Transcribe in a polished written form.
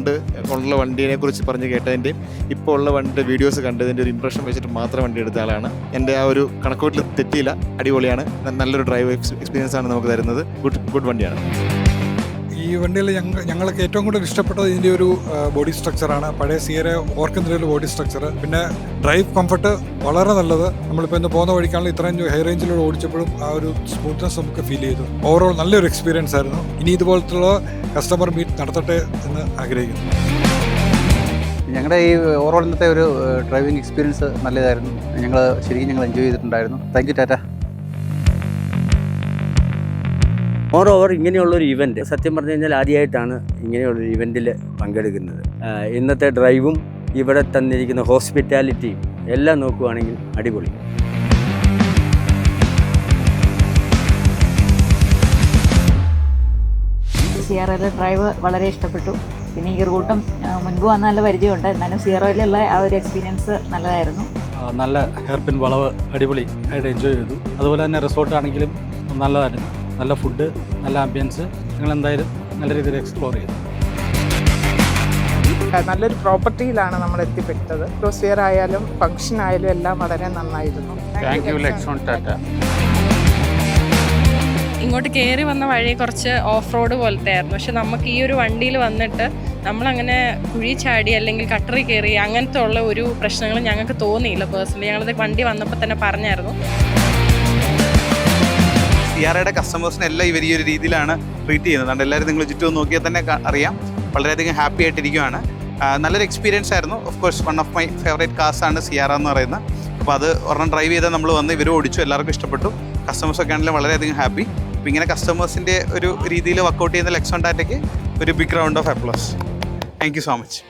പണ്ട് ഉള്ള വണ്ടീനെ കുറിച്ച് പറഞ്ഞ് കേട്ടതിൻ്റെയും ഇപ്പോൾ ഉള്ള വണ്ടിയുടെ വീഡിയോസ് കണ്ടതിൻ്റെ ഒരു ഇംപ്രഷൻ വെച്ചിട്ട് മാത്രം വണ്ടി എടുത്ത ആളാണ്. എൻ്റെ ആ ഒരു കണക്കൂട്ടിൽ തെറ്റിയില്ല, അടിപൊളിയാണ്, നല്ലൊരു ഡ്രൈവ് എക്സ്പീരിയൻസ് ആണ് നമുക്ക് തരുന്നത്. ഗുഡ് വണ്ടിയാണ്. ഈ വണ്ടിയിൽ ഞങ്ങൾക്ക് ഏറ്റവും കൂടുതൽ ഇഷ്ടപ്പെട്ടത് ഇതിൻ്റെ ഒരു ബോഡി സ്ട്രക്ചറാണ്. പഴയ സിയറെ ഓർക്കുന്ന ഒരു ബോഡി സ്ട്രക്ചർ. പിന്നെ ഡ്രൈവ് കംഫർട്ട് വളരെ നല്ലത്. നമ്മളിപ്പോൾ ഇന്ന് പോകുന്ന വഴിക്കാണെങ്കിൽ ഇത്രയും ഹൈ റേഞ്ചിലൂടെ ഓടിച്ചപ്പോഴും ആ ഒരു സ്മൂത്ത്നെസ് നമുക്ക് ഫീൽ ചെയ്തു. ഓവറോൾ നല്ലൊരു എക്സ്പീരിയൻസ് ആയിരുന്നു. ഇനി ഇതുപോലത്തുള്ള കസ്റ്റമർ മീറ്റ് നടത്തട്ടെ എന്ന് ആഗ്രഹിക്കുന്നു. ഞങ്ങളുടെ ഈ ഓവറോൾ ഇന്നത്തെ ഒരു ഡ്രൈവിംഗ് എക്സ്പീരിയൻസ് നല്ലതായിരുന്നു. ശരിക്കും എൻജോയ് ചെയ്തിട്ടുണ്ടായിരുന്നു. Thank you Tata. മോറോവർ ഇങ്ങനെയുള്ളൊരു ഇവൻറ്റ് സത്യം പറഞ്ഞു കഴിഞ്ഞാൽ ആദ്യമായിട്ടാണ് ഇങ്ങനെയുള്ളൊരു ഇവൻറ്റിൽ പങ്കെടുക്കുന്നത്. ഇന്നത്തെ ഡ്രൈവും ഇവിടെ തന്നിരിക്കുന്ന ഹോസ്പിറ്റാലിറ്റിയും എല്ലാം നോക്കുകയാണെങ്കിൽ അടിപൊളി. സിയറയിലെ ഡ്രൈവ് വളരെ ഇഷ്ടപ്പെട്ടു. പിന്നെ ഈ റൂട്ടും മുൻപ് വന്ന നല്ല പരിചയമുണ്ട്. എന്നാലും സിയറയിലുള്ള ആ ഒരു എക്സ്പീരിയൻസ് നല്ലതായിരുന്നു. നല്ല ഹെയർപിൻ വളവ് അടിപൊളി ആയിട്ട് എൻജോയ് ചെയ്തു. അതുപോലെ തന്നെ റിസോർട്ടാണെങ്കിലും നല്ലതായിരുന്നു. നല്ല ഫുഡ്, നല്ല ആംബിയൻസ്. ഞങ്ങൾ എന്തായാലും നല്ല രീതിയിൽ എക്സ്പ്ലോർ ചെയ്തു. നല്ലൊരു പ്രോപ്പർട്ടിയിലാണ് നമ്മൾ എത്തിപ്പെട്ടത്. അറ്റ്മോസ്ഫിയർ ആയാലും ഫംഗ്ഷൻ ആയാലും എല്ലാം വളരെ നന്നായിരുന്നു. Thank you ലെക്സോൺ Tata. ഇങ്ങോട്ട് കയറി വന്ന വഴി കുറച്ച് ഓഫ് റോഡ് പോലത്തെ ആയിരുന്നു. പക്ഷെ നമുക്ക് ഈ ഒരു വണ്ടിയിൽ വന്നിട്ട് നമ്മളങ്ങനെ കുഴി ചാടി അല്ലെങ്കിൽ കട്ടറി കയറി അങ്ങനത്തെ ഉള്ള ഒരു പ്രശ്നങ്ങളും ഞങ്ങൾക്ക് തോന്നിയില്ല. പേഴ്സണലി ഞങ്ങളത് വണ്ടി വന്നപ്പോൾ തന്നെ പറഞ്ഞായിരുന്നു. സിയാറയുടെ കസ്റ്റമേഴ്സിനെ എല്ലാം ഇവർ ഈ ഒരു രീതിയിലാണ് ട്രീറ്റ് ചെയ്യുന്നത്. അതുകൊണ്ട് എല്ലാവരും നിങ്ങൾ ചുറ്റും നോക്കിയാൽ തന്നെ അറിയാം, വളരെയധികം ഹാപ്പി ആയിട്ടിരിക്കുകയാണ്. നല്ലൊരു എക്സ്പീരിയൻസ് ആയിരുന്നു. Of course one of my favourite കാർസാണ് സിയാറ എന്ന് പറയുന്നത്. അപ്പോൾ അത് ഒരെണ്ണം ഡ്രൈവ് ചെയ്താൽ നമ്മൾ വന്ന് ഇവർ ഓടിച്ചു, എല്ലാവർക്കും ഇഷ്ടപ്പെട്ടു. കസ്റ്റമേഴ്സൊക്കെ ആണെങ്കിലും വളരെയധികം ഹാപ്പി. അപ്പോൾ ഇങ്ങനെ കസ്റ്റമേഴ്സിൻ്റെ ഒരു രീതിയിൽ വർക്കൗട്ട് ചെയ്യുന്ന ലെക്സോൺ ടാറ്റയ്ക്ക് ഒരു big round of applause. Thank you so much.